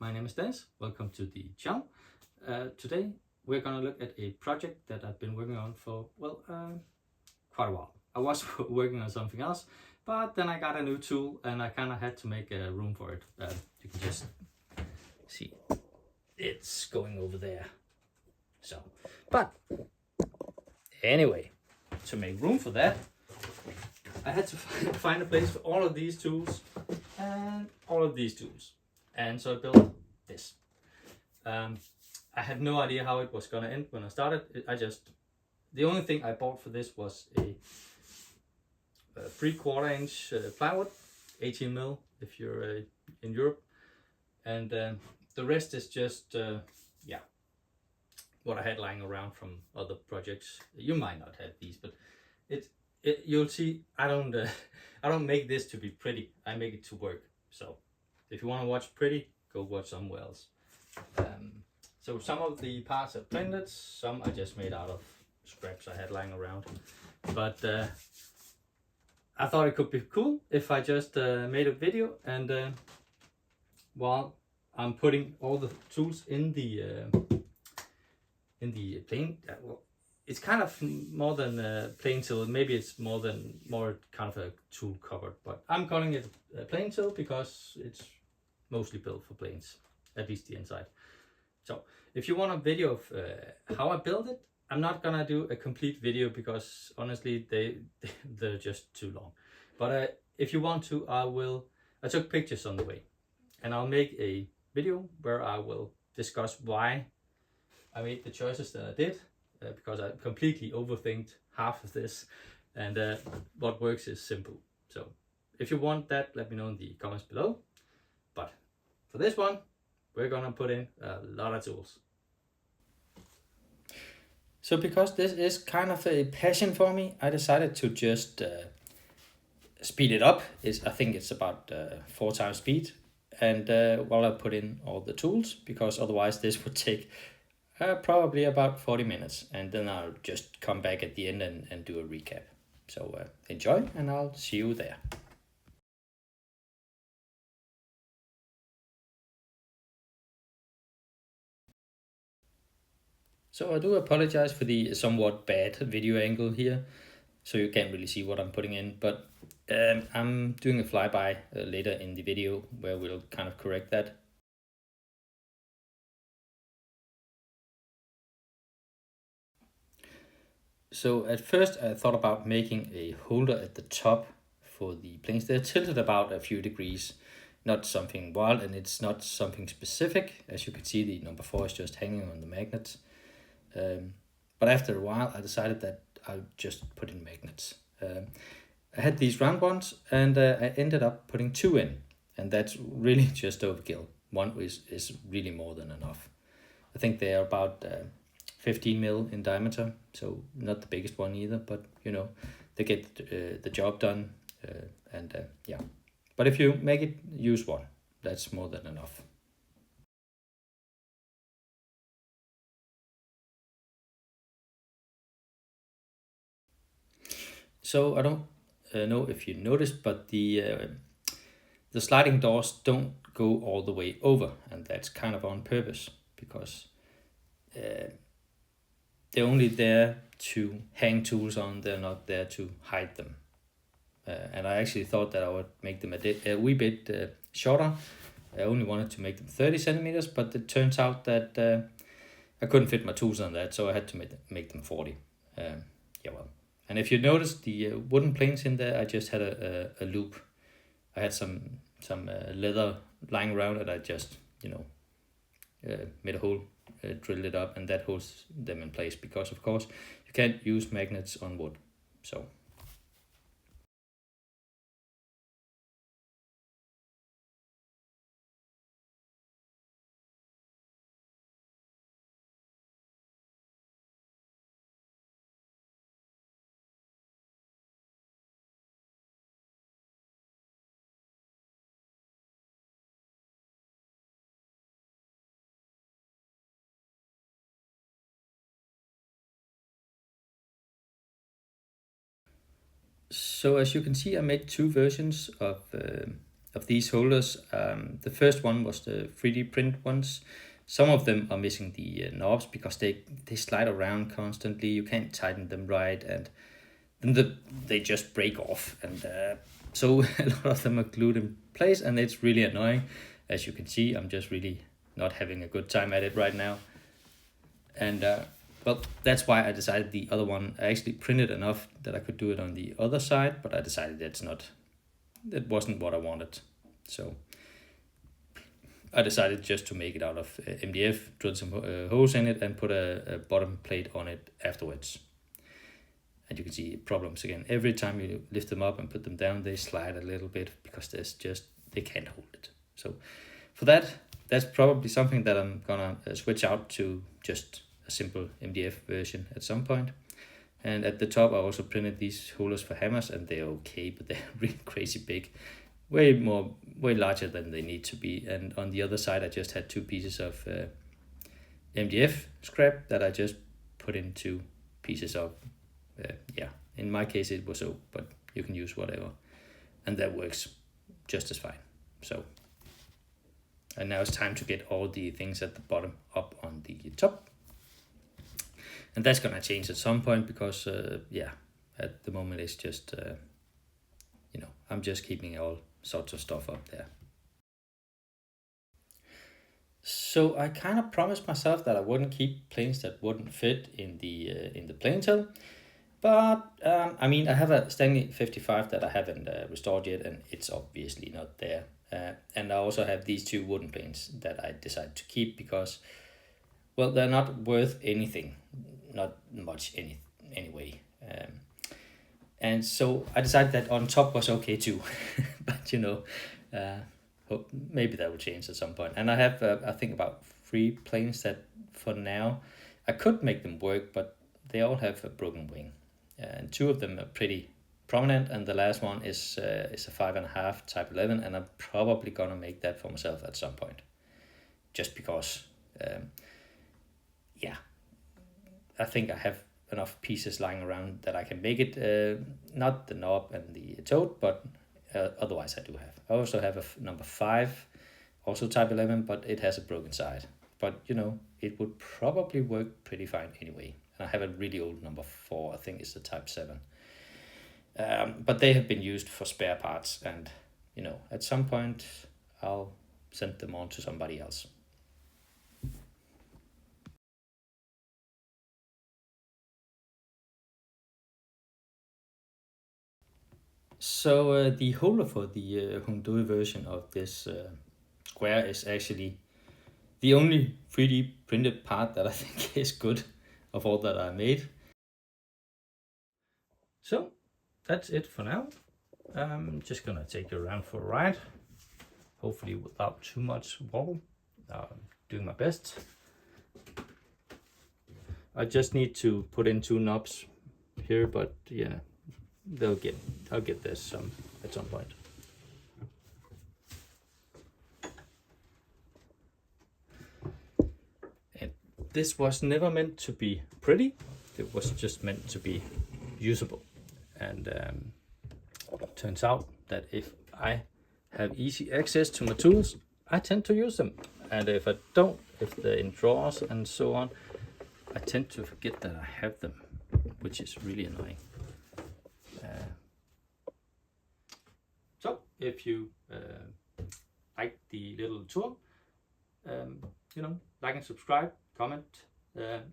my name is Dennis. Welcome to the channel. Today we're gonna look at a project that I've been working on for, quite a while. I was working on something else, but then I got a new tool and I kind of had to make room for it. You can just see it's going over there. So, but anyway, to make room for that, I had to find a place for all of these tools and all of these tools. And so I built this. I had no idea how it was gonna end when I started. The only thing I bought for this was a 3/4 inch plywood, 18 mil if you're in Europe. And the rest is just, what I had lying around from other projects. You might not have these, but you'll see I don't make this to be pretty. I make it to work. So if you want to watch pretty, go watch somewhere else. So some of the parts are printed, some I just made out of scraps I had lying around. But I thought it could be cool if I just made a video, and while I'm putting all the tools in the plane. Well, it's kind of more than a Planetill. Maybe it's more kind of a tool cupboard, but I'm calling it a Planetill because it's mostly built for planes, at least the inside. So if you want a video of how I build it, I'm not gonna do a complete video because honestly they're just too long. But if you want to, I took pictures on the way, and I'll make a video where I will discuss why I made the choices that I did, because I completely overthinked half of this, and what works is simple. So if you want that, let me know in the comments below. But for this one, we're gonna put in a lot of tools. So because this is kind of a passion for me, I decided to just speed it up. I think it's about 4 times speed, and while I put in all the tools, because otherwise this would take probably about 40 minutes, and then I'll just come back at the end and do a recap. So enjoy, and I'll see you there. So I do apologize for the somewhat bad video angle here, so you can't really see what I'm putting in, but I'm doing a flyby later in the video where we'll kind of correct that. So at first I thought about making a holder at the top for the planes. They're tilted about a few degrees, not something wild, and it's not something specific. As you can see, the number 4 is just hanging on the magnets. But after a while I decided that I'll just put in magnets. I had these round ones, and I ended up putting 2 in, and that's really just overkill. 1 is really more than enough. I think they are about 15 mil in diameter, so not the biggest one either, but you know, they get the job done, yeah. But if you make it, use 1. That's more than enough. So I don't know if you noticed, but the sliding doors don't go all the way over, and that's kind of on purpose, because they're only there to hang tools on. They're not there to hide them. And I actually thought that I would make them a wee bit shorter. I only wanted to make them 30 centimeters, but it turns out that I couldn't fit my tools on that, so I had to make them 40. And if you notice the wooden planes in there, I just had a loop. I had some leather lying around, and I just, made a hole, drilled it up, and that holds them in place, because of course you can't use magnets on wood. So as you can see, I made 2 versions of of these holders. The first one was the 3D print ones. Some of them are missing the knobs because they slide around constantly. You can't tighten them right, and then they just break off. And so a lot of them are glued in place, and it's really annoying. As you can see, I'm just really not having a good time at it right now. And well, that's why I decided the other one. I actually printed enough that I could do it on the other side, but I decided that wasn't what I wanted. So I decided just to make it out of MDF, drill some holes in it, and put a bottom plate on it afterwards. And you can see problems again. Every time you lift them up and put them down, they slide a little bit because they can't hold it. So for that's probably something that I'm gonna switch out to just a simple MDF version at some point. And at the top, I also printed these holders for hammers, and they're okay, but they're really crazy big. Way larger than they need to be. And on the other side, I just had 2 pieces of MDF scrap that I just put into pieces of, in my case it was oak, but you can use whatever. And that works just as fine. So, and now it's time to get all the things at the bottom up on the top. And that's gonna change at some point because, at the moment it's just, I'm just keeping all sorts of stuff up there. So I kind of promised myself that I wouldn't keep planes that wouldn't fit in the Planetill. But I have a Stanley 55 that I haven't restored yet, and it's obviously not there. And I also have these 2 wooden planes that I decided to keep because, well, they're not worth anything, not much anyway. And so I decided that on top was okay too, but hope maybe that will change at some point. And I have I think about 3 planes that for now I could make them work, but they all have a broken wing, and 2 of them are pretty prominent, and the last one is a 5.5 Type 11, and I'm probably gonna make that for myself at some point, just because I think I have enough pieces lying around that I can make it, not the knob and the tote, but otherwise I do have. I also have a number 5, also Type 11, but it has a broken side. But it would probably work pretty fine anyway. And I have a really old number 4, I think it's the Type 7. But they have been used for spare parts, and at some point I'll send them on to somebody else. So the holder for the Hongdui version of this square is actually the only 3D printed part that I think is good of all that I made. So that's it for now. I'm just gonna take you around for a ride, hopefully without too much wobble. Doing my best. I just need to put in 2 knobs here, but yeah, I'll get this at some point. And this was never meant to be pretty. It was just meant to be usable. And it turns out that if I have easy access to my tools, I tend to use them. And if I don't, if they're in drawers and so on, I tend to forget that I have them, which is really annoying. So if you like the little tour, like and subscribe, comment.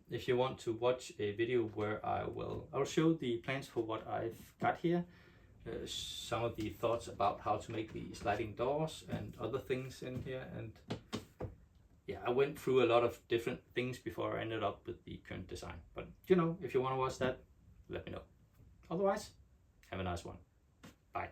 If you want to watch a video where I'll show the plans for what I've got here, some of the thoughts about how to make the sliding doors and other things in here, and yeah, I went through a lot of different things before I ended up with the current design. But if you want to watch that, let me know. Otherwise, have a nice one. Bye.